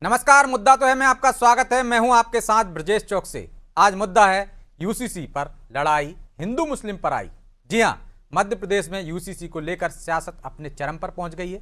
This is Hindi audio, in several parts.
नमस्कार। मुद्दा तो है मैं आपका स्वागत है। मैं हूं आपके साथ ब्रजेश चौक से। आज मुद्दा है यूसीसी पर लड़ाई हिंदू मुस्लिम पर आई। जी हां, मध्य प्रदेश में यूसीसी को लेकर सियासत अपने चरम पर पहुंच गई है।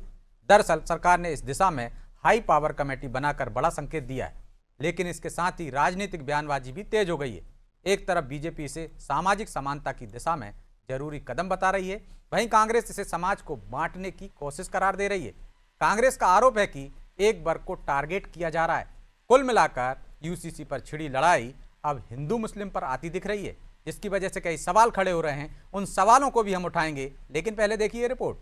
दरअसल सरकार ने इस दिशा में हाई पावर कमेटी बनाकर बड़ा संकेत दिया है, लेकिन इसके साथ ही राजनीतिक बयानबाजी भी तेज हो गई है। एक तरफ बीजेपी इसे सामाजिक समानता की दिशा में जरूरी कदम बता रही है, वहीं कांग्रेस इसे समाज को बांटने की कोशिश करार दे रही है। कांग्रेस का आरोप है कि एक वर्ग को टारगेट किया जा रहा है। कुल मिलाकर यूसीसी पर छिड़ी लड़ाई अब हिंदू मुस्लिम पर आती दिख रही है, जिसकी वजह से कई सवाल खड़े हो रहे हैं। उन सवालों को भी हम उठाएंगे, लेकिन पहले देखिए रिपोर्ट।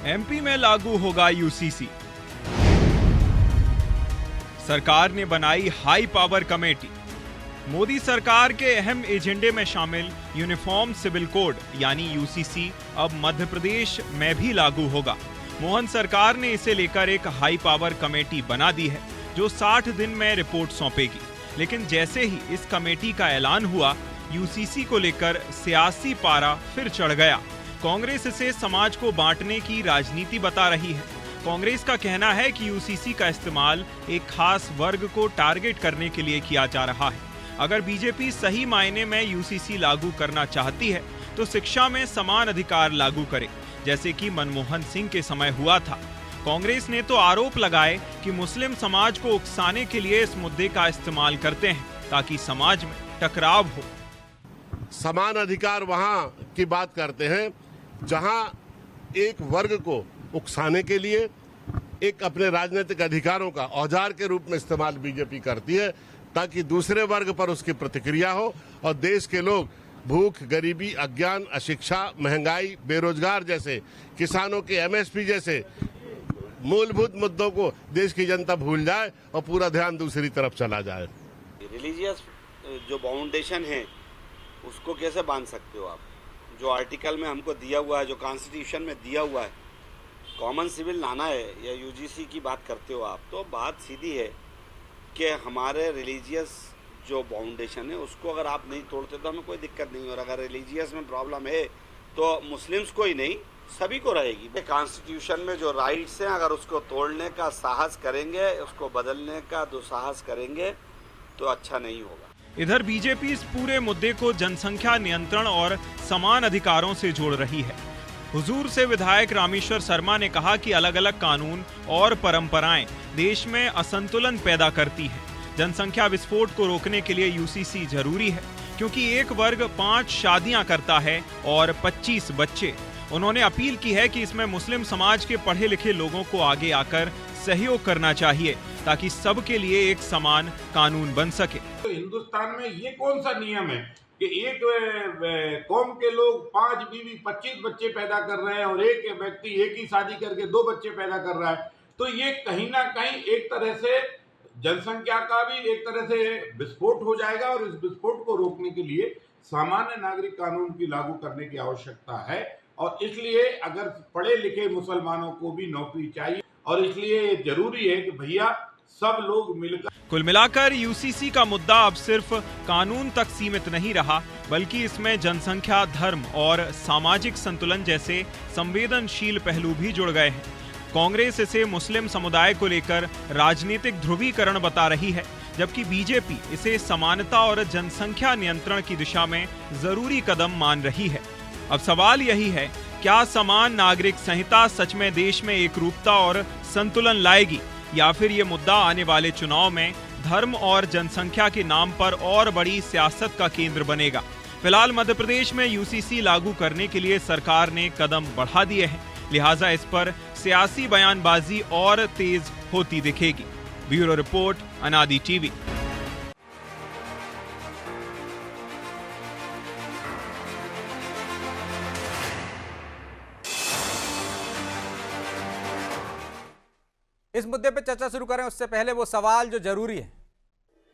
एमपी में लागू होगा यूसीसी। सरकार ने बनाई हाई पावर कमेटी। मोदी सरकार के अहम एजेंडे में शामिल यूनिफॉर्म सिविल कोड यानी यूसीसी अब मध्य प्रदेश में भी लागू होगा। मोहन सरकार ने इसे लेकर एक हाई पावर कमेटी बना दी है, जो 60 दिन में रिपोर्ट सौंपेगी। लेकिन जैसे ही इस कमेटी का ऐलान हुआ, यूसीसी को लेकर सियासी पारा फिर चढ़ गया। कांग्रेस इसे समाज को बांटने की राजनीति बता रही है। कांग्रेस का कहना है कि यूसीसी का इस्तेमाल एक खास वर्ग को टारगेट करने के लिए किया जा रहा है। अगर बीजेपी सही मायने में यूसीसी लागू करना चाहती है तो शिक्षा में समान अधिकार लागू करे, जैसे कि मनमोहन सिंह के समय हुआ था। कांग्रेस ने तो आरोप लगाए कि मुस्लिम समाज को उकसाने के लिए इस मुद्दे का इस्तेमाल करते हैं, ताकि समाज में टकराव हो। समान अधिकार वहां की बात करते हैं जहां एक वर्ग को उकसाने के लिए एक अपने राजनीतिक अधिकारों का औजार के रूप में इस्तेमाल बीजेपी करती है, ताकि दूसरे वर्ग पर उसकी प्रतिक्रिया हो और देश के लोग भूख, गरीबी, अज्ञान, अशिक्षा, महंगाई, बेरोजगार जैसे, किसानों के एमएसपी जैसे मूलभूत मुद्दों को देश की जनता भूल जाए और पूरा ध्यान दूसरी तरफ चला जाए। रिलीजियस जो बाउंडेशन है उसको कैसे बांध सकते हो आप? जो आर्टिकल में हमको दिया हुआ है, जो कॉन्स्टिट्यूशन में दिया हुआ है, कॉमन सिविल लाना है या यूजीसी की बात करते हो आप, तो बात सीधी है कि हमारे रिलीजियस जो बाउंडेशन है उसको अगर आप नहीं तोड़ते तो हमें कोई दिक्कत नहीं। और अगर रिलीजियस में प्रॉब्लम है तो मुस्लिम्स को ही नहीं, सभी को रहेगी। कॉन्स्टिट्यूशन में जो राइट्स हैं, अगर उसको तोड़ने का साहस करेंगे, उसको बदलने का दुस्साहस करेंगे तो अच्छा नहीं होगा। इधर बीजेपी इस पूरे मुद्दे को जनसंख्या नियंत्रण और समान अधिकारों से जोड़ रही है। हुजूर से विधायक रामेश्वर शर्मा ने कहा कि अलग अलग कानून और परंपराएं देश में असंतुलन पैदा करती हैं। जनसंख्या विस्फोट को रोकने के लिए यूसीसी जरूरी है, क्योंकि एक वर्ग 5 शादियां करता है और 25 बच्चे। उन्होंने अपील की है कि इसमें मुस्लिम समाज के पढ़े लिखे लोगों को आगे आकर सहयोग करना चाहिए, ताकि सबके लिए एक समान कानून बन सके। तो हिंदुस्तान में ये कौन सा नियम है कि एक कौम के लोग 5 बीवी 25 बच्चे पैदा कर रहे हैं और एक व्यक्ति एक ही शादी करके 2 बच्चे पैदा कर रहा है? तो ये कहीं ना कहीं एक तरह से जनसंख्या का भी एक तरह से विस्फोट हो जाएगा, और इस विस्फोट को रोकने के लिए सामान्य नागरिक कानून की लागू करने की आवश्यकता है। और इसलिए अगर पढ़े लिखे मुसलमानों को भी नौकरी चाहिए, और इसलिए जरूरी है कि भैया सब लोग मिलकर। कुल मिलाकर यूसीसी का मुद्दा अब सिर्फ कानून तक सीमित नहीं रहा, बल्कि इसमें जनसंख्या, धर्म और सामाजिक संतुलन जैसे संवेदनशील पहलू भी जुड़ गए हैं। कांग्रेस इसे मुस्लिम समुदाय को लेकर राजनीतिक ध्रुवीकरण बता रही है, जबकि बीजेपी इसे समानता और जनसंख्या नियंत्रण की दिशा में जरूरी कदम मान रही है। अब सवाल यही है, क्या समान नागरिक संहिता सच में देश में एकरूपता और संतुलन लाएगी, या फिर ये मुद्दा आने वाले चुनाव में धर्म और जनसंख्या के नाम पर और बड़ी सियासत का केंद्र बनेगा? फिलहाल मध्य प्रदेश में यूसीसी लागू करने के लिए सरकार ने कदम बढ़ा दिए हैं, लिहाजा इस पर सियासी बयानबाजी और तेज होती दिखेगी। ब्यूरो रिपोर्ट, अनादि टीवी। इस मुद्दे पर चर्चा शुरू करें उससे पहले वो सवाल जो जरूरी है।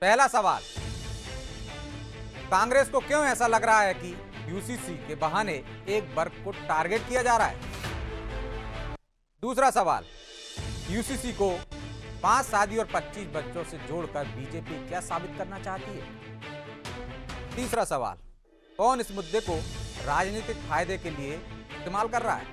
पहला सवाल, कांग्रेस को क्यों ऐसा लग रहा है कि यूसीसी के बहाने एक वर्ग को टारगेट किया जा रहा है? दूसरा सवाल, यूसीसी को 5 शादी और 25 बच्चों से जोड़कर बीजेपी क्या साबित करना चाहती है? तीसरा सवाल, कौन इस मुद्दे को राजनीतिक फायदे के लिए इस्तेमाल कर रहा है?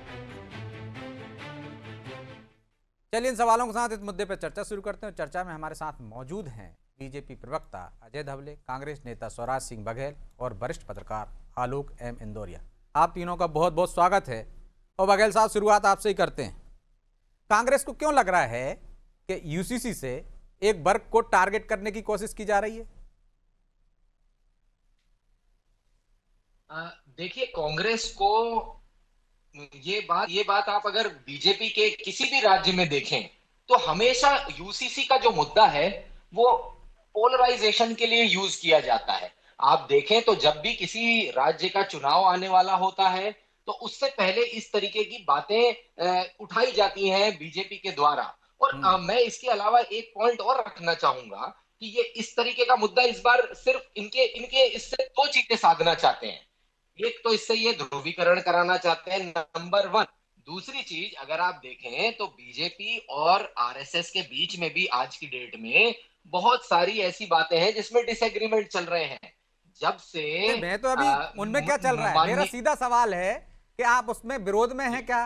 चलिए इन सवालों के साथ इस मुद्दे पर चर्चा शुरू करते हैं। चर्चा में हमारे साथ मौजूद हैं बीजेपी प्रवक्ता अजय धवले, कांग्रेस नेता स्वराज सिंह बघेल और वरिष्ठ पत्रकार आलोक एम इंदौरिया। आप तीनों का बहुत बहुत स्वागत है। और बघेल साहब, शुरुआत आपसे ही करते हैं। कांग्रेस को क्यों लग रहा है कि यूसीसी से एक वर्ग को टारगेट करने की कोशिश की जा रही है? देखिए, कांग्रेस को ये बात आप अगर बीजेपी के किसी भी राज्य में देखें तो हमेशा यूसीसी का जो मुद्दा है वो पोलराइजेशन के लिए यूज किया जाता है। आप देखें तो जब भी किसी राज्य का चुनाव आने वाला होता है तो उससे पहले इस तरीके की बातें उठाई जाती हैं बीजेपी के द्वारा। और मैं इसके अलावा एक पॉइंट और रखना चाहूंगा कि ये इस तरीके का मुद्दा इस बार सिर्फ इनके इससे दो चीजें साधना चाहते हैं। एक तो इससे ये ध्रुवीकरण कराना चाहते हैं, नंबर 1। दूसरी चीज अगर आप देखें तो बीजेपी और आरएसएस के बीच में भी आज की डेट में बहुत सारी ऐसी बातें हैं जिसमें डिसएग्रीमेंट चल रहे हैं। जब से मैं तो अभी उनमें क्या चल रहा है, मेरा सीधा सवाल है कि आप उसमें विरोध में हैं क्या?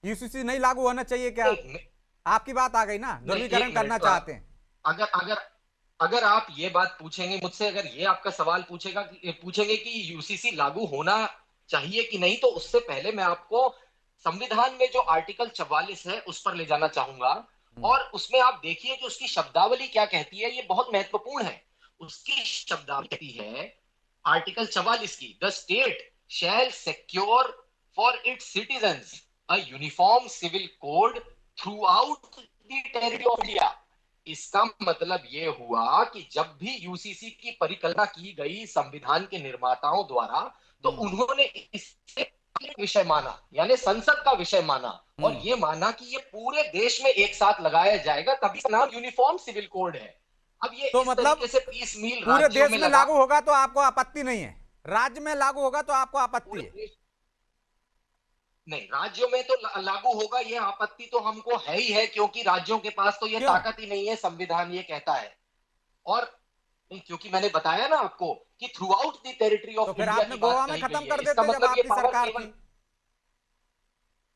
यूसीसी नहीं लागू होना चाहिए क्या? आपकी बात आ गई ना, ध्रुवीकरण करना चाहते हैं। अगर आप ये बात पूछेंगे मुझसे, अगर ये आपका सवाल पूछेंगे कि यूसीसी लागू होना चाहिए कि नहीं, तो उससे पहले मैं आपको संविधान में जो आर्टिकल 44 है उस पर ले जाना चाहूंगा। और उसमें आप देखिए कि उसकी शब्दावली क्या कहती है, ये बहुत महत्वपूर्ण है। उसकी शब्दावली कहती है आर्टिकल 44 की, the state shall secure for its citizens a uniform civil code throughout the territory of India. इसका मतलब ये हुआ कि जब भी यूसीसी की परिकल्पना की गई संविधान के निर्माताओं द्वारा, तो उन्होंने इसे विषय माना, यानी संसद का विषय माना, और ये माना कि ये पूरे देश में एक साथ लगाया जाएगा, तभी इसका नाम यूनिफॉर्म सिविल कोड है। अब ये तो इस मतलब तरीके से पीस मील पूरे देश में लागू होगा तो आपको आपत्ति नहीं है, राज्य में लागू होगा तो आपको आपत्ति है? नहीं, राज्यों में तो लागू होगा, ये आपत्ति तो हमको है ही है, क्योंकि राज्यों के पास तो ये ताकत ही नहीं है, संविधान ये कहता है। और क्योंकि मैंने बताया ना आपको कि through out the territory of India, आपने गोवा में खत्म कर देते जब आपकी सरकार थी।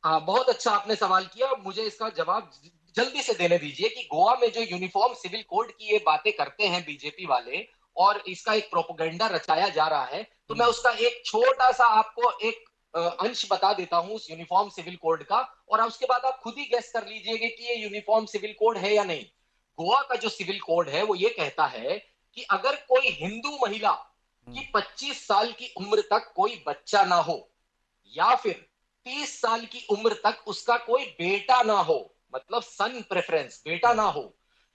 बहुत अच्छा आपने सवाल किया, मुझे इसका जवाब जल्दी से देने दीजिए कि गोवा में जो यूनिफॉर्म सिविल कोड की ये बातें करते हैं बीजेपी वाले और इसका एक प्रोपेगेंडा रचाया जा रहा है, तो मैं उसका एक छोटा सा आपको एक अंश बता देता हूं उस यूनिफॉर्म सिविल कोड का, और उसके बाद आप खुद ही गेस कर लीजिएगा कि ये यूनिफॉर्म सिविल कोड है या नहीं। गोवा का जो सिविल कोड है वो ये कहता है कि अगर कोई हिंदू महिला की 25 साल की उम्र तक कोई बच्चा ना हो, या फिर 30 साल की उम्र तक उसका कोई बेटा ना हो, मतलब सन प्रेफरेंस, बेटा ना हो,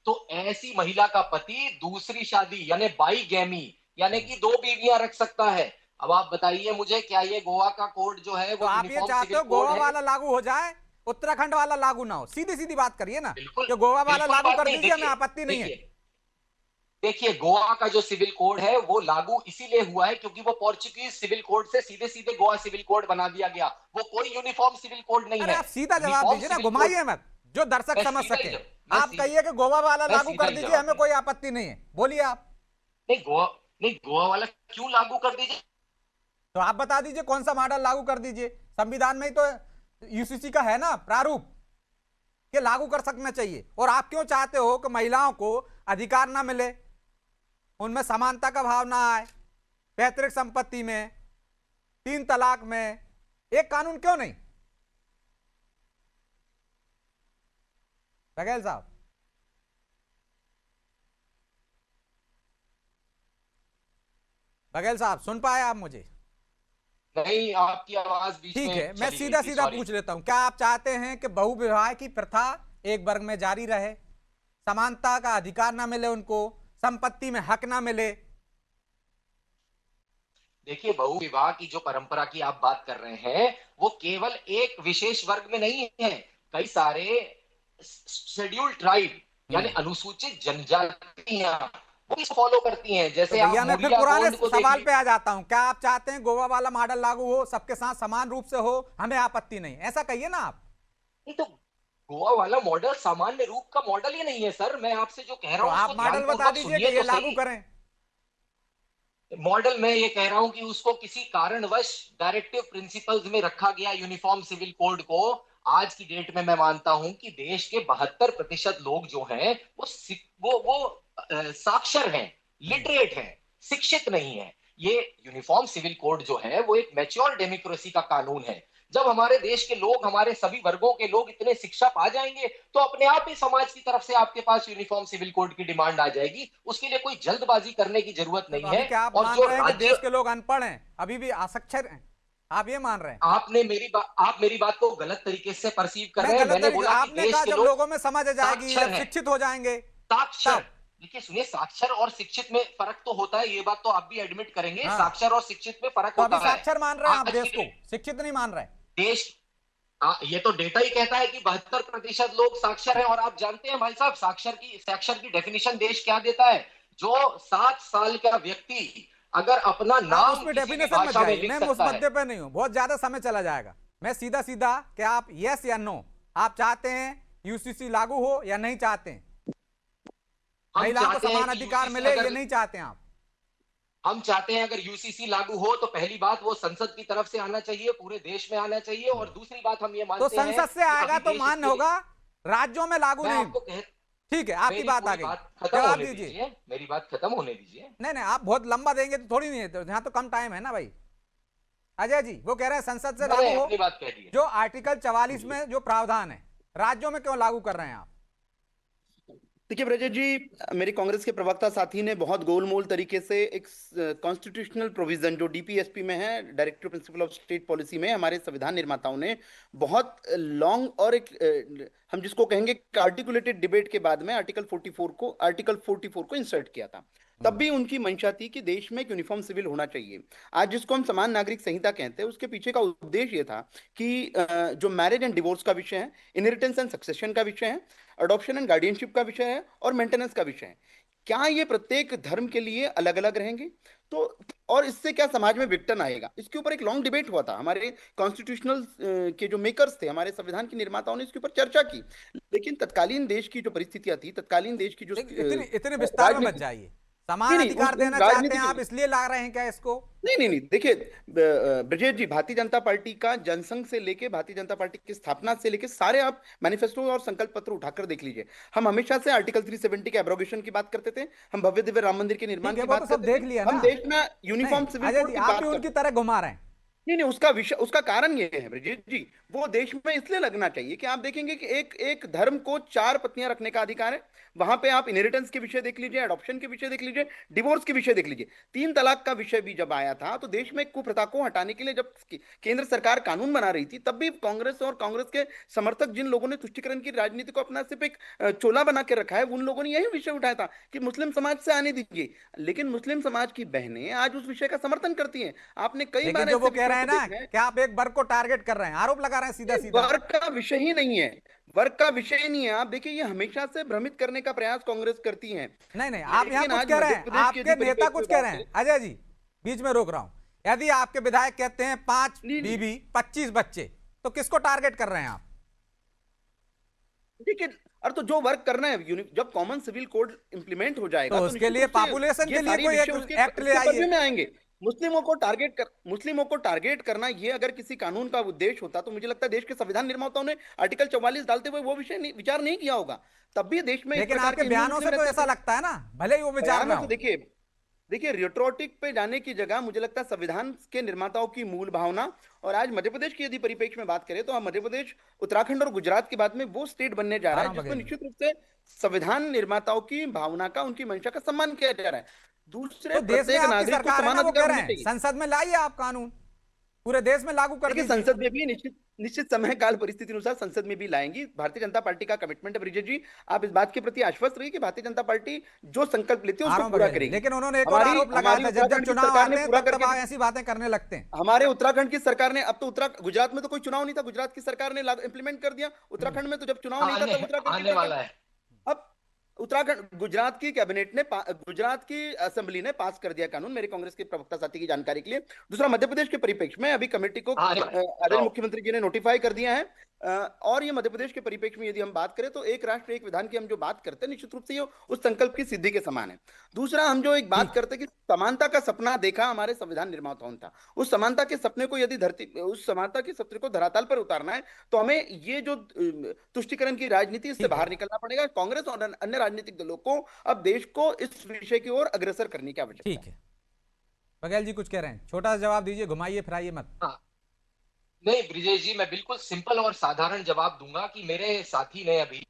तो ऐसी महिला का पति दूसरी शादी यानी बाईगैमी यानी कि 2 बीवियां रख सकता है। अब आप बताइए मुझे, क्या ये गोवा का कोड जो है वो आप ये चाहते हो गोवा वाला लागू हो जाए, उत्तराखंड वाला लागू ना हो? सीधी सीधी बात करिए ना, कि गोवा वाला लागू कर दीजिए, हमें आपत्ति नहीं है। देखिए, गोवा का जो सिविल कोड है वो लागू इसीलिए हुआ है क्योंकि वो पोर्चुगीज सिविल कोड से सीधे सीधे गोवा सिविल कोड बना दिया गया, वो कोई यूनिफॉर्म सिविल कोड नहीं है। आप सीधा जवाब दीजिए ना, घुमाइए मत, जो दर्शक समझ सके। आप कहिए कि गोवा वाला लागू कर दीजिए, हमें कोई आपत्ति नहीं है, बोलिए आप। नहीं, गोवा वाला क्यों लागू कर दीजिए? तो आप बता दीजिए कौन सा मॉडल लागू कर दीजिए। संविधान में ही तो यूसीसी का है ना प्रारूप कि लागू कर सकना चाहिए। और आप क्यों चाहते हो कि महिलाओं को अधिकार ना मिले, उनमें समानता का भाव ना आए, पैतृक संपत्ति में, 3 तलाक में? एक कानून क्यों नहीं? बघेल साहब, बघेल साहब सुन पाए आप मुझे? नहीं, आपकी आवाज बीच में ठीक है, मैं सीधा सीधा पूछ लेता हूं, क्या आप चाहते हैं कि बहुविवाह की प्रथा एक वर्ग में जारी रहे, समानता का अधिकार ना मिले उनको, संपत्ति में हक ना मिले? देखिए, बहुविवाह की जो परंपरा की आप बात कर रहे हैं वो केवल एक विशेष वर्ग में नहीं है, कई सारे शेड्यूल्ड ट्राइब यानी अनुसूचित जनजातियां फॉलो करती हैं। जैसे तो भैया मैं फिर पुराने सवाल पे आ जाता हूं, क्या आप चाहते हैं गोवा वाला मॉडल लागू हो, सबके साथ समान रूप से हो, हमें आपत्ति नहीं, ऐसा कहिए ना आप। नहीं, तो गोवा वाला मॉडल सामान्य रूप का मॉडल ही नहीं है सर। मैं आपसे जो कह तो रहा हूँ आप मॉडल बता दीजिए कि ये लागू करें। मॉडल में ये कह रहा हूं कि उसको किसी कारणवश डायरेक्टिव प्रिंसिपल्स में रखा गया यूनिफॉर्म सिविल कोड को। आज की डेट में मैं मानता हूं कि देश के 72% लोग जो हैं वो साक्षर हैं, लिटरेट हैं, शिक्षित नहीं है। ये यूनिफॉर्म सिविल कोड जो है वो एक मैच्योर डेमोक्रेसी का कानून है। जब हमारे देश के लोग, हमारे सभी वर्गों के लोग इतने शिक्षा पा जाएंगे तो अपने आप ही समाज की तरफ से आपके पास यूनिफॉर्म सिविल कोड की डिमांड आ जाएगी। उसके लिए कोई जल्दबाजी करने की जरूरत नहीं अभी है। क्या आप और मान जो रहे हैं कि राज्य, देश के लोग अनपढ़ हैं, अभी भी असाक्षर हैं, आप ये मान रहे हैं? आप मेरी बात को गलत तरीके से परसीव कर रहे हैं। गलत मैंने तरीके बोला कि आपने देश कहा के जब लोग लोगों में समझ आ जाएगी, साक्षर जब हैं। शिक्षित हो जाएंगे। साक्षर, तब। देखिए सुनिए, साक्षर और शिक्षित में फर्क तो होता है, ये बात तो आप भी एडमिट करेंगे। हाँ। साक्षर और शिक्षित में फर्क तो होता अभी है। साक्षर मान रहे हैं आप आज देश की को, शिक्षित नहीं मान रहे? देश, ये तो डेटा ही कहता है कि 72% लोग साक्षर हैं। और आप जानते हैं भाई साहब, साक्षर की डेफिनेशन देश क्या देता है? जो 7 साल का व्यक्ति अगर अपना आप नाम उसमें किसी भी डेफिनेशन मत भाषा में जाइए, लिख मैं उस सकता है। मुद्दे पे नहीं हूं, बहुत ज्यादा समय चला जाएगा। मैं सीधा सीधा कि आप यस या नो, आप चाहते हैं यूसीसी लागू हो या नहीं चाहते हैं? हम महिलाओं को चाहते हैं समान कि अधिकार UCC मिले, अगर- ये नहीं चाहते हैं आप? हम चाहते हैं अगर यूसीसी लागू हो तो पहली बात वो संसद की तरफ से आना चाहिए, पूरे देश में आना चाहिए। और दूसरी बात हम ये तो मानते हैं संसद से कि आएगा अभी तो देश मान्य इसके लिए- होगा, राज्यों में लागू मैं नहीं। आपको कह ठीक है, आपकी मेरी बात पूरी आ गई, खत्म जवाब होने दीजिए। दीजिए, मेरी बात खत्म होने दीजिए। नहीं नहीं, आप बहुत लंबा देंगे तो थोड़ी नहीं है, तो यहाँ तो कम टाइम है ना भाई। अजय जी वो कह रहे हैं संसद से मैंने लागू अपनी हो, बात कह दी है। जो आर्टिकल 44 में जो प्रावधान है, राज्यों में क्यों लागू कर रहे हैं आप? देखिए ब्रजेश जी, मेरे कांग्रेस के प्रवक्ता साथी ने बहुत गोलमोल तरीके से एक कॉन्स्टिट्यूशनल प्रोविजन जो डीपीएसपी में है, directive principle of state policy में, हमारे संविधान निर्माताओं ने बहुत लॉन्ग और एक हम जिसको कहेंगे आर्टिकुलेटेड डिबेट के बाद में आर्टिकल 44 को इंसर्ट किया था। तब भी उनकी मंशा थी कि देश में एक यूनिफॉर्म सिविल होना चाहिए। आज जिसको हम समान नागरिक संहिता कहते हैं, उसके पीछे का उद्देश्य ये था कि जो मैरिज एंड डिवोर्स का विषय है, इनहेरिटेंस एंड सक्सेशन का विषय है, अडॉप्शन एंड गार्डियनशिप का विषय है और मेंटेनेंस का विषय है, क्या ये प्रत्येक धर्म के लिए अलग अलग रहेंगे? तो और इससे क्या समाज में विघटन आएगा? इसके ऊपर एक लॉन्ग डिबेट हुआ था। हमारे कॉन्स्टिट्यूशनल के जो मेकर्स थे, हमारे संविधान के निर्माताओं ने इसके ऊपर चर्चा की। लेकिन तत्कालीन देश की जो परिस्थितियां थी, तत्कालीन देश की जो इतने विस्तार में मत जाइए। समान अधिकार देना चाहते हैं आप, इसलिए ला रहे हैं क्या इसको? नहीं, देखिए ब्रजेश जी, भारतीय जनता पार्टी का जनसंघ से लेके भारतीय जनता पार्टी की स्थापना से लेके सारे आप मैनिफेस्टो और संकल्प पत्र उठाकर देख लीजिए। हम हमेशा से आर्टिकल 370 के एब्रोगेशन की बात करते थे, हम भव्य दिव्य राम मंदिर के निर्माण की बात करते थे, देख लिया ना? हम देश में यूनिफॉर्म सिविल कोड की आप बात भी करते उनकी तरह घुमा रहे हैं। नहीं, उसका कारण ये है ब्रजेश जी, वो देश में इसलिए लगना चाहिए कि आप देखेंगे कि एक धर्म को 4 पत्नियां रखने का अधिकार है। वहां पे आप इनहेरिटेंस के विषय देख लीजिए, अडॉप्शन के विषय देख लीजिए, डिवोर्स के विषय देख लीजिए। 3 तलाक का विषय भी जब आया था तो देश में कुप्रथा को हटाने के लिए जब केंद्र सरकार कानून बना रही थी, तब भी कांग्रेस और कांग्रेस के समर्थक जिन लोगों ने तुष्टीकरण की राजनीति को अपना सिर्फ एक चोला बना के रखा है, उन लोगों ने यही विषय उठाया था कि मुस्लिम समाज से आने दीजिए। लेकिन मुस्लिम समाज की बहनें आज उस विषय का समर्थन करती हैं। आपने कई बार जो वो कह रहे हैं ना कि आप एक वर्ग को टारगेट कर रहे हैं, आरोप लगा रहे हैं सीधा सीधा। वर्ग का विषय ही नहीं है, वर्ग का विषय ही नहीं है। आप देखिए, ये हमेशा से भ्रमित करने का प्रयास कांग्रेस करती है। नहीं, आप यहाँ कुछ कह रहे हैं, आपके नेता कुछ कह रहे हैं। अजय जी बीच में रोक रहा हूं। यदि आपके विधायक कहते हैं 5 बीवी 25 बच्चे, तो किसको टारगेट कर रहे हैं आप? देखिए, और तो जो वर्क करना है, जब कॉमन सिविल कोड इंप्लीमेंट हो जाएगा तो उसके लिए पॉपुलेशन के लिए कोई एक एक्ट ले आइए। में आएंगे। मुस्लिमों को टारगेट करना, ये अगर किसी कानून का उद्देश्य होता तो मुझे लगता है देश के संविधान निर्माताओं ने आर्टिकल 44 डालते हुए वो विषय विचार नहीं किया होगा। तब भी देश में लेकिन आपके बयानों से तो ऐसा लगता है ना, भले ही वो विचार ना हो। देखिए रियोट्रोटिक पे जाने की जगह मुझे लगता है संविधान के निर्माताओं की मूल भावना, और आज मध्य प्रदेश की यदि परिप्रेक्ष्य में बात करें तो हम मध्य प्रदेश, उत्तराखंड और गुजरात के बाद में वो स्टेट बनने जा रहा है जिसमें निश्चित रूप से संविधान निर्माताओं की भावना का, उनकी मंशा का सम्मान किया जा रहा है। दूसरे तो देश में प्रत्येक आपकी नागरिक को सरकार है समान ना, वो कह अधिकार रहे होने हैं चाहिए। संसद में लाइए आप कानून, पूरे देश में लागू कर देखिए, दीजिए। संसद में भी निश्चित समय काल परिस्थिति अनुसार संसद में भी लाएंगी। भारतीय जनता पार्टी का कमिटमेंट है ब्रिजेश जी, आप इस बात के प्रति आश्वस्त रहिए कि भारतीय जनता पार्टी जो संकल्प लेती है उसको पूरा करेगी। लेकिन उन्होंने एक और आरोप लगाया था, जब चुनाव आते हैं तब आप ऐसी बातें करने लगते हैं। हमारे उत्तराखंड की सरकार ने, अब तो गुजरात में तो कोई चुनाव नहीं था, गुजरात की सरकार ने इंप्लीमेंट कर दिया। उत्तराखंड में तो जब चुनाव नहीं था तब उत्तराखंड आने वाला है। अब गुजरात की कैबिनेट ने, गुजरात की असेंबली ने पास कर दिया कानून, मेरे कांग्रेस के प्रवक्ता साथी की जानकारी के लिए। दूसरा, मध्य प्रदेश के परिप्रेक्ष्य में अभी कमेटी को आदरणीय मुख्यमंत्री जी ने नोटिफाई कर दिया है और ये मध्य प्रदेश के परिप्रेक्ष्य में यदि हम बात करें तो एक राष्ट्र एक विधान की हम जो बात करते हैं निश्चित रूप से ये उस संकल्प की सिद्धि के समान है। दूसरा, हम जो एक बात करते हैं कि समानता का सपना देखा हमारे संविधान निर्माताओं ने था, उस समानता के सपने को यदि उस समानता के सपने को धरातल पर उतारना है तो हमें ये जो तुष्टीकरण की राजनीति इससे बाहर निकलना पड़ेगा। कांग्रेस और अन्य राजनीतिक दलों को अब देश को इस विषय की ओर अग्रसर करने की आवश्यकता है। ठीक है, बघेल जी कुछ कह रहे हैं, छोटा सा जवाब दीजिए, घुमाइए फिराइए मत। नहीं ब्रिजेश जी, मैं बिल्कुल सिंपल और साधारण जवाब दूंगा कि मेरे साथी ने अभी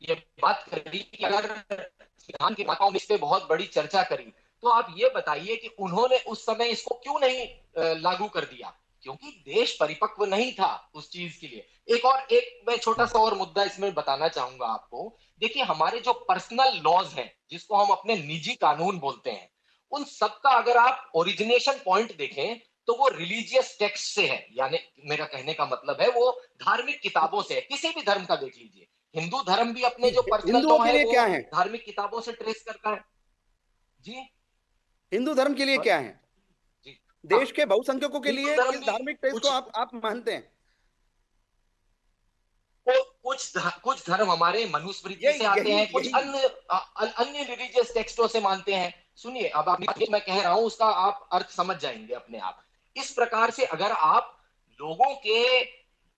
ये बात करी कि अगर संविधान के माताओं में इस पे बहुत बड़ी चर्चा करी, तो आप ये बताइए कि उन्होंने उस समय इसको क्यों नहीं लागू कर दिया? क्योंकि देश परिपक्व नहीं था उस चीज के लिए। एक मैं छोटा सा और मुद्दा इसमें बताना चाहूंगा आपको। देखिए, हमारे जो पर्सनल लॉज हैं, जिसको हम अपने निजी कानून बोलते हैं, उन सबका अगर आप ओरिजिनेशन पॉइंट देखें तो वो रिलीजियस टेक्स्ट से है। यानी मेरा कहने का मतलब है वो धार्मिक किताबों से है। किसी भी धर्म का देख लीजिए, हिंदू धर्म भी अपने जो पर्सनल लॉ है वो धार्मिक किताबों से ट्रेस करता है। जी, हिंदू धर्म के लिए क्या है? जी, देश के बहुसंख्यकों के लिए इस धार्मिक टेक्स्ट को आप मानते हैं? कुछ धर्म हमारे मनुस्मृति से आते हैं, कुछ अन्य रिलीजियस टेक्स्टों से मानते हैं। सुनिए, अब आप मैं कह रहा हूं उसका आप अर्थ समझ जाएंगे अपने आप। इस प्रकार से अगर आप लोगों के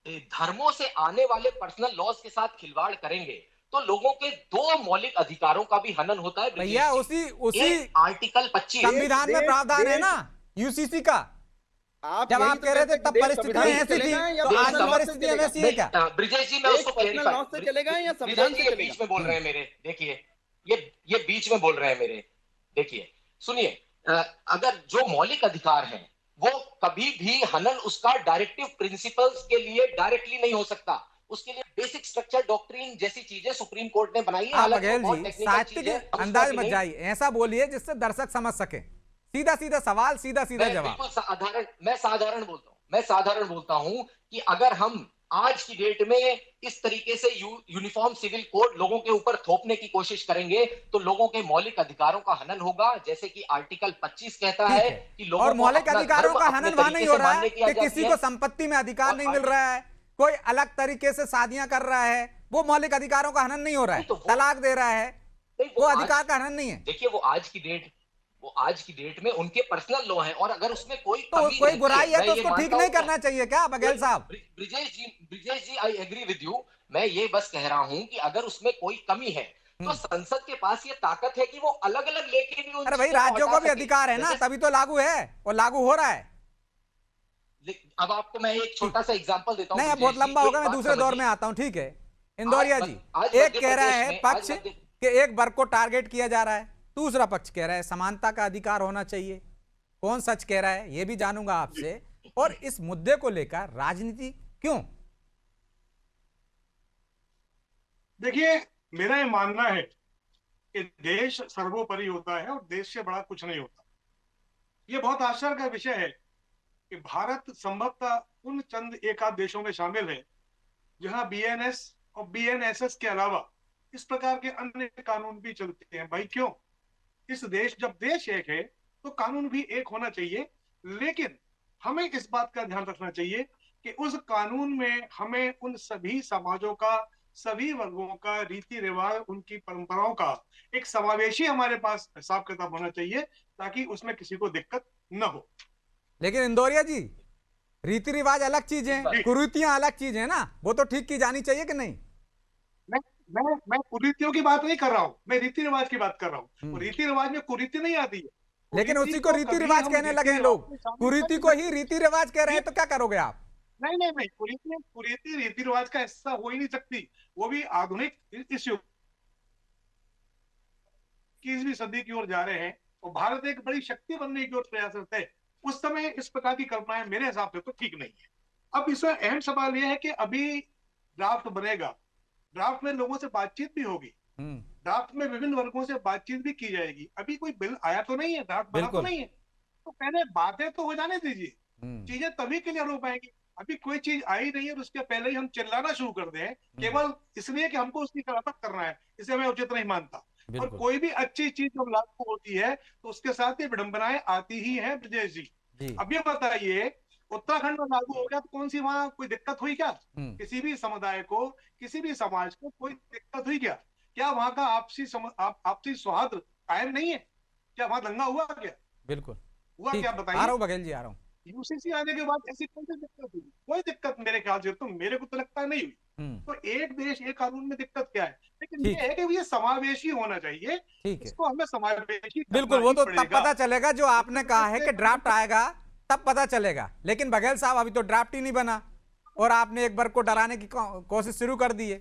धर्मों से आने वाले पर्सनल लॉज के साथ खिलवाड़ करेंगे तो लोगों के दो मौलिक अधिकारों का भी हनन होता है। भैया उसी आर्टिकल 25 संविधान में प्रावधान है ना यूसीसी का। जब आप कह रहे थे तब परिस्थितियां ऐसी थी, तो आज की परिस्थितियां वैसी है क्या? ब्रिजेश जी, मैं उसको क्लैरिफाई चलेगा या संविधान से चलेगा? बीच में बोल रहे हैं मेरे, देखिए ये बीच में बोल रहे हैं मेरे। देखिए सुनिए, अगर जो मौलिक अधिकार हैं वो कभी भी हनन उसका डायरेक्टिव प्रिंसिपल्स के लिए डायरेक्टली नहीं हो सकता। उसके लिए बेसिक स्ट्रक्चर डॉक्ट्रिन जैसी चीजें सुप्रीम कोर्ट ने बनाई है। बघेल जी, साहित्य के अंदाज मत जाइए, ऐसा बोलिए जिससे दर्शक समझ सके। सीधा सीधा सवाल, सीधा सीधा जवाब। मैं साधारण बोलता हूं कि अगर हम आज की डेट में इस तरीके से यूनिफॉर्म सिविल कोड लोगों के ऊपर थोपने की कोशिश करेंगे तो लोगों के मौलिक अधिकारों का हनन होगा। जैसे कि आर्टिकल 25 कहता है कि लोगों और मौलिक अधिकारों का हनन वहां नहीं हो रहा है कि किसी को संपत्ति में अधिकार नहीं मिल रहा है, कोई अलग तरीके से शादियां कर रहा है, वो मौलिक अधिकारों का हनन नहीं हो रहा है। तलाक दे रहा है, वो अधिकार का हनन नहीं है। देखिए, वो आज की डेट में उनके पर्सनल लॉ है और अगर उसमें कोई बुराई है तो उसको ठीक नहीं करना चाहिए क्या बघेल साहब? ब्रिजेश जी, आई एग्री विद यू। मैं ये बस कह रहा हूं कि अगर उसमें कोई कमी है तो संसद के पास ये ताकत है कि वो अलग अलग लेके भी। अरे भाई, राज्यों को भी अधिकार है ना, तभी तो लागू है और लागू हो रहा है। अब आपको मैं एक छोटा सा एग्जांपल देता हूं। नहीं, बहुत लंबा होगा, मैं दूसरे दौर में आता हूं। ठीक है, इंदौरिया जी, एक कह रहा है पक्ष कि एक वर्ग को टारगेट किया जा रहा है, दूसरा पक्ष कह रहा है समानता का अधिकार होना चाहिए। कौन सच कह रहा है ये भी जानूंगा आपसे। और इस मुद्दे को लेकर राजनीति क्यों? देखिए, मेरा ये मानना है कि देश सर्वोपरि होता है और देश से बड़ा कुछ नहीं होता। ये बहुत आश्चर्य का विषय है कि भारत संभवतः उन चंद एकाध देशों में शामिल है जहां बीएनएस और बीएनएसएस के अलावा इस प्रकार के अन्य कानून भी चलते हैं। भाई क्यों? जब देश एक है तो कानून भी एक होना चाहिए, लेकिन हमें इस बात का ध्यान रखना चाहिए कि उस कानून में हमें उन सभी समाजों का, सभी वर्गों का रीति रिवाज, उनकी परंपराओं का एक समावेशी हमारे पास हिसाब किताब होना चाहिए ताकि उसमें किसी को दिक्कत न हो। लेकिन इंदौरिया जी, रीति रिवाज अलग चीज है, कुरीतियां अलग चीज है ना, वो तो ठीक की जानी चाहिए कि नहीं? मैं कुरीतियों की बात नहीं कर रहा हूँ, मैं रीति रिवाज की बात कर रहा हूँ। रीति रिवाज में कुरीति नहीं आती है, लेकिन उसी को रीति रिवाज कहने लगे हैं लोग। कुरीति को ही रीति रिवाज कह रहे हैं, तो क्या करोगे आप? नहीं, कुरीति रीति रिवाज का हिस्सा हो ही नहीं सकती। वो भी आधुनिक इस युग 21वीं सदी की ओर जा रहे हैं और भारत एक बड़ी शक्ति बनने की ओर प्रयासरत है। उस समय इस प्रकार की कल्पनाएं मेरे हिसाब से तो ठीक नहीं है। अब इसमें अहम सवाल यह है कि अभी ड्राफ्ट बनेगा, ड्राफ्ट में लोगों से बातचीत भी होगी, ड्राफ्ट में विभिन्न वर्गों से बातचीत भी की जाएगी। अभी कोई बिल आया तो नहीं है, ड्राफ्ट बना तो नहीं है, तो पहले बातें तो हो जाने दीजिए, चीजें तभी क्लियर हो पाएगी। अभी कोई चीज आई नहीं है और उसके पहले ही हम चिल्लाना शुरू कर दें केवल इसलिए कि हमको उसकी खिलाफत करना है, इसे मैं उचित नहीं मानता। और कोई भी अच्छी चीज जब लागू होती है तो उसके साथ ही विडंबनाएं आती ही हैं। ब्रजेश जी, अब ये बताइए उत्तराखंड में लागू हो गया तो कौन सी वहां कोई दिक्कत हुई क्या? हम्म। किसी भी समुदाय को, किसी भी समाज को कोई दिक्कत हुई क्या? क्या वहां का आपसी सौहार्द कायम नहीं है? क्या वहां दंगा हुआ क्या? बिल्कुल हुआ ठीक क्या है। आ बताइए? रहा हूँ बघेल जी, आ रहा हूँ। यूसीसी आने के बाद ऐसी कौन सी दिक्कत हुई? कोई दिक्कत मेरे ख्याल से तो, मेरे को तो लगता है नहीं हुई। हम्म। तो एक देश एक कानून में दिक्कत क्या है? लेकिन ठीक ये है कि ये समावेशी होना चाहिए। ठीक है, इसको हमें समावेशी करना बिल्कुल, वो ही तो तब पड़ेगा। पता चलेगा जो आपने कहा है कि ड्राफ्ट देखिए, आएगा तब पता चलेगा। लेकिन बघेल साहब अभी तो ड्राफ्ट ही नहीं बना और आपने एक वर्ग को डराने की कोशिश शुरू कर दी है।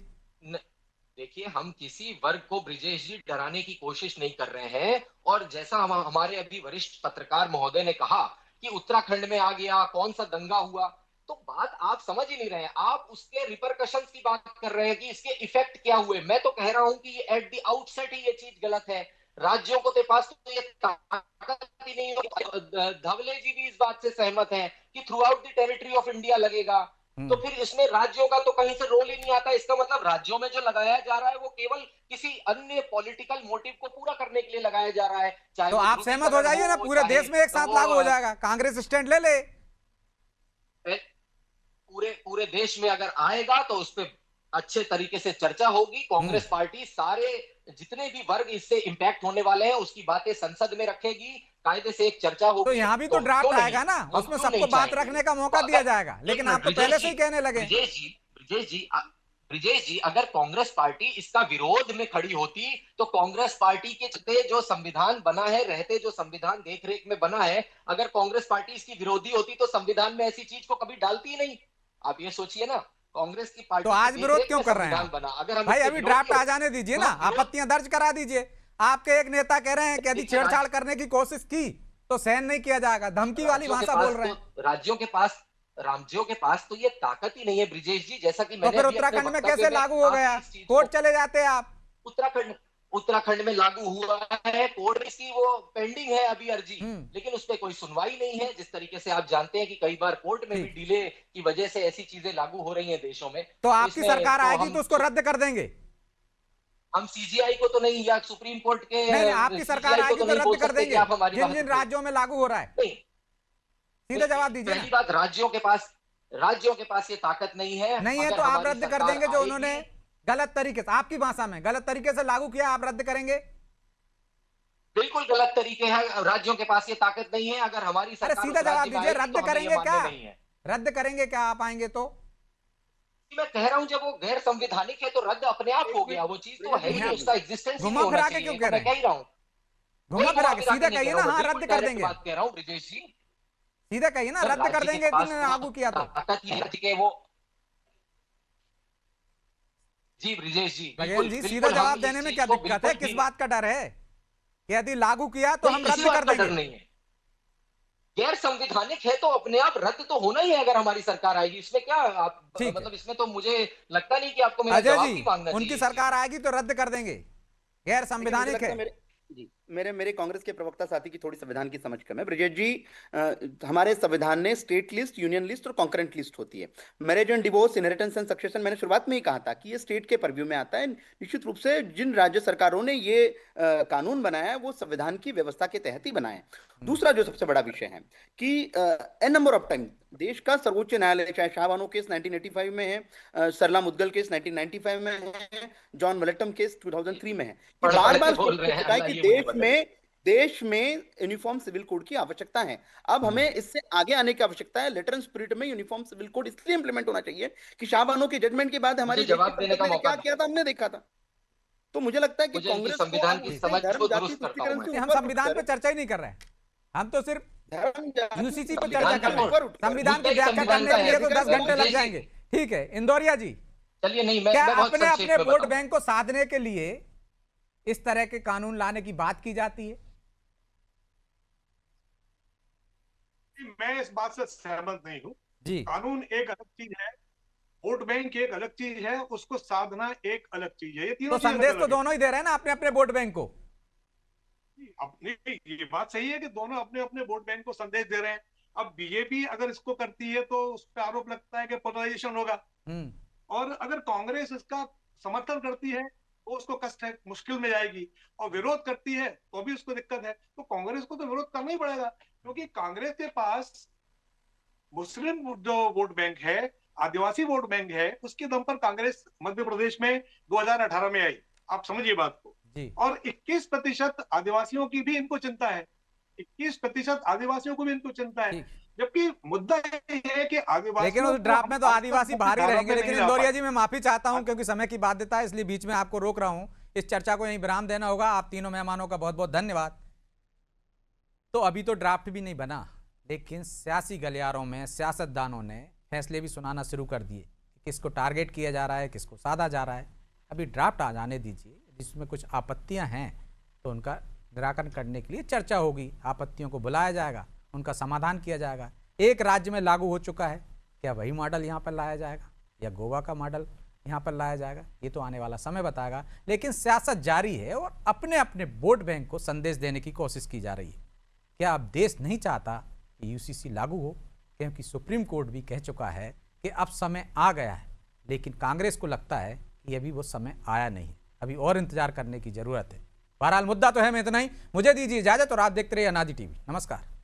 देखिए, हम किसी वर्ग को ब्रिजेश जी डराने की कोशिश नहीं कर रहे हैं। और जैसा हमारे अभी वरिष्ठ पत्रकार महोदय ने कहा कि उत्तराखंड में आ गया, कौन सा दंगा हुआ, तो बात आप समझ ही नहीं रहे हैं। आप उसके रिपरकशंस की बात कर रहे हैं कि इसके इफेक्ट क्या हुए। मैं तो कह रहा हूं कि एट द आउटसेट ही ये चीज गलत है। राज्यों को तो पास तो ये ताकत ही नहीं है। धवले जी भी इस बात से सहमत हैं कि through out the territory of India लगेगा। तो फिर इसमें राज्यों का तो कहीं से रोल ही नहीं आता। इसका मतलब राज्यों में जो लगाया जा रहा है वो केवल किसी अन्य पॉलिटिकल मोटिव को पूरा करने के लिए लगाया जा रहा है। चाहे तो वो आप सहमत हो जाइए ना, पूरे देश में एक साथ लागू हो जाएगा, कांग्रेस स्टैंड ले ले। पूरे पूरे देश में अगर आएगा तो उस पर अच्छे तरीके से चर्चा होगी। कांग्रेस पार्टी सारे जितने भी वर्ग इससे इंपैक्ट होने वाले हैं उसकी बातें संसद में रखेगी, कायदे से एक चर्चा होगी। तो यहाँ भी तो ड्राफ्ट क्यों आएगा नहीं? ना, हम उसमें क्यों सबको नहीं बात चाहेंगे? रखने का मौका तो दिया अगर- जाएगा। लेकिन एक आप तो मिनट, पहले से ही कहने लगे। ब्रिजेश जी, अगर कांग्रेस पार्टी इसका विरोध में खड़ी होती तो कांग्रेस पार्टी के चलते जो संविधान बना है, रहते जो संविधान देखरेख में बना है, अगर कांग्रेस पार्टी इसकी विरोधी होती तो संविधान में ऐसी चीज को कभी डालती ही नहीं। आप ये सोचिए ना, कांग्रेस की पार्टी तो आज की विरोध देखरेख क्यों में कर रहे हैं संविधान आप? बना। अगर हम भाई इसके अभी विरोध ड्राफ्ट के- आ जाने दीजिए तो ना, हम विरोध- आपत्तियां दर्ज करा दीजिए। आपके एक नेता कह रहे हैं कि यदि देखिए, छेड़छाड़ करने की कोशिश की तो सहन नहीं किया जाएगा, धमकी वाली राज्यों के भाषा पास बोल रहे हैं। तो राज्यों के पास तो ये ताकत ही नहीं है ब्रिजेश जी। जैसा कि तो मैंने फिर अभी अपने उत्तराखंड में वक्तव्य कैसे लागू हो गया? आपकी इस चीज कोर्ट को- चले जाते आप। उत्तराखंड में लागू हुआ है, कोर्ट में इसकी वो पेंडिंग है अभी अर्जी, हम्म। लेकिन उस पर कोई सुनवाई नहीं है। जिस तरीके से आप जानते हैं कि कई बार कोर्ट में भी ठीक। डिले की वजह से ऐसी चीजें लागू हो रही हैं देशों में। तो आपकी इसमें सरकार आएगी हम- तो उसको रद्द कर देंगे। हम सीजीआई को तो नहीं, या सुप्रीम कोर्ट के नहीं नहीं, आपकी सरकार CGI को आएगी तो नहीं बोल रद्द कर सकते कि देंगे आप हमारी जिन बात जिन सुनिए। राज्यों में लागू हो रहा है। नहीं, सीधे जवाब दीजिए पहली ना। बात, राज्यों के पास ये ताकत नहीं है। नहीं है अगर तो आप हमारी रद्द कर सरकार देंगे जो आएगी- उन्होंने गलत तरीके से, आपकी भाषा में गलत तरीके से लागू किया, आप रद्द करेंगे। बिल्कुल गलत तरीके हैं, राज्यों के पास ये ताकत नहीं है। अगर हमारी अरे सरकार सीधा उस जवाब राज्य में दीजिए, आएगी रद्द तो हमें ये करेंगे मान्य क्या? नहीं है। रद्द करेंगे क्या आप आएंगे तो? मैं कह रहा हूं जब वो गैर संवैधानिक है तो रद्द अपने आप हो गया। वो चीज तो है ही नहीं, उसका एग्जिस्टेंस ही घुमा नहीं होना फिरा के चाहिए। क्यों तो कह मैं रहे कह हैं? ही रहा हूं, घुमा फिरा के सीधे नहीं कहिए कह ना, रहा हूं, हाँ बिल्कुल रद्द कर direct देंगे। बात कह रहा हूं ब्रिजेश जी। सीधे कहिए ना, रद्द कर राज्य के देंगे पास जिन्होंने लागू किया तो। ताकत ही है कि वो जी ब्रिजेश जी, बघेल जी, बिल्कुल सीधा हम जवाब इस देने में चीज क्या को दिक्कत है? बिल्कुल किस भी- बात का डर है कि यदि लागू किया तो हम नहीं, रद्द किसी कर बात का डर देंगे? नहीं है। गैर संवैधानिक है तो अपने आप रद्द तो होना ही है अगर हमारी सरकार आएगी। इसमें क्या आप ठीक है। मतलब इसमें तो मुझे लगता नहीं कि आपको मेरा अजय जवाब जी, भी मांगना उनकी चाहिए। सरकार आएगी तो रद्द कर देंगे, गैर मुझे संवैधानिक लगता है। है मेरे कांग्रेस के प्रवक्ता साथी की थोड़ी संविधान की समझ कम है। ब्रिजेश जी, हमारे संविधान में स्टेट लिस्ट, यूनियन लिस्ट और कॉन्करेंट लिस्ट होती है। Marriage and divorce, inheritance and succession, मैंने शुरुआत में ही कहा था कि ये स्टेट के पर्व्यू में आता है। निश्चित रूप से जिन राज्य सरकारों ने ये कानून बनाया है वो संविधान की व्यवस्था के तहत ही बनाए हैं। दूसरा जो सबसे बड़ा विषय है कि एन नंबर ऑफ टाइम देश का सर्वोच्च न्यायालय, चाहे शाहबानो केस 1985 में है, सरला मुद्गल केस 1995 में है, जॉन वलेटम केस 2003 में है, पढ़ बार के बार बोल रहे हैं, है कि अल्लाह ये मुझे बताइए। देश में यूनिफॉर्म सिविल कोड की आवश्यकता है। अब हमें इससे आगे आने की आवश्यकता है। लेटर एंड स्पिरिट में यूनिफॉर्म सिविल कोड इसलिए इंप्लीमेंट होना चाहिए कि शाहबानो के जजमेंट के बाद हमारी मुझे जवाब देश की देने का संसद ने मौका क्या किया था हमने देखा था। तो मुझे लगता है कि मुझे इनकी कांग्रेस को संविधान अब की उससे समझ धर्म को जाति दुरुस्त करता तुष्टिकरण हूं से मैं। हम ऊपर संविधान पे उठकर चर्चा ही नहीं कर रहे हैं, हम तो सिर्फ धर्म जाति यूसीसी पे तुष्टिकरण चर्चा से कर रहे ऊपर हैं। उठकर संविधान की मुद्दा व्याख्या संविधान करने का के लिए है, तो 10 घंटे लग विजय जी। जाएंगे। ठीक है इंदौरिया जी, चलिए नहीं, क्या मैं बहुत अपने संक्षेप अपने में वोट बताऊं। बैंक को साधने के लिए इस तरह के कानून लाने की बात की जाती है? मैं इस बात से सहमत नहीं हूँ। जी, कानून एक अलग चीज है, वोट बैंक एक अलग चीज है, उसको साधना एक अलग चीज है। ये तो तीनों चीजें संदेश अलग तो अलग दोनों ही दे रहे हैं ना अपने अपने वोट बैंक को। हैं। अपनी ये बात सही है कि दोनों अपने अपने वोट बैंक को संदेश दे रहे हैं। अब बीजेपी अगर इसको करती है तो उस पर आरोप लगता है कि पोलराइजेशन होगा, और अगर कांग्रेस इसका समर्थन करती है तो उसको कष्ट है, मुश्किल में जाएगी, और विरोध करती है तो भी उसको दिक्कत है। तो कांग्रेस को तो विरोध करना ही पड़ेगा, क्योंकि कांग्रेस के पास मुस्लिम जो वोट बैंक है, आदिवासी वोट बैंक है, उसके दम पर कांग्रेस मध्य प्रदेश में 2018 में आई। आप समझिए बात को। जी। और 21% आदिवासियों की भी इनको चिंता है, 21% आदिवासियों को भी इनको चिंता है, ठीक। जबकि मुद्दा ये है कि आदिवासी, लेकिन उस ड्राफ्ट में तो आदिवासी बाहर ही रहेंगे। लेकिन इंदौरिया जी, मैं माफी चाहता हूं क्योंकि समय की बाध्यता है, इसलिए बीच में आपको रोक रहा हूं। इस चर्चा को यहीं विराम देना होगा। आप तीनों मेहमानों का बहुत बहुत धन्यवाद। तो अभी तो ड्राफ्ट भी नहीं बना, लेकिन सियासी गलियारों में सियासतदानों ने फैसले भी सुनाना शुरू कर दिए, किसको टारगेट किया जा रहा है, किसको साधा जा रहा है। अभी ड्राफ्ट आ जाने दीजिए, जिसमें कुछ आपत्तियां हैं तो उनका निराकरण करने के लिए चर्चा होगी, आपत्तियों को बुलाया जाएगा, उनका समाधान किया जाएगा। एक राज्य में लागू हो चुका है, क्या वही मॉडल यहाँ पर लाया जाएगा या गोवा का मॉडल यहाँ पर लाया जाएगा, ये तो आने वाला समय बताएगा। लेकिन सियासत जारी है और अपने अपने वोट बैंक को संदेश देने की कोशिश की जा रही है। क्या अब देश नहीं चाहता कि यूसीसी लागू हो, क्योंकि सुप्रीम कोर्ट भी कह चुका है कि अब समय आ गया है। लेकिन कांग्रेस को लगता है कि अभी वो समय आया नहीं, अभी और इंतजार करने की जरूरत है। बहरहाल मुद्दा तो है में इतना ही। मुझे दीजिए इजाजत और आप देखते रहिए अनादि टीवी। नमस्कार।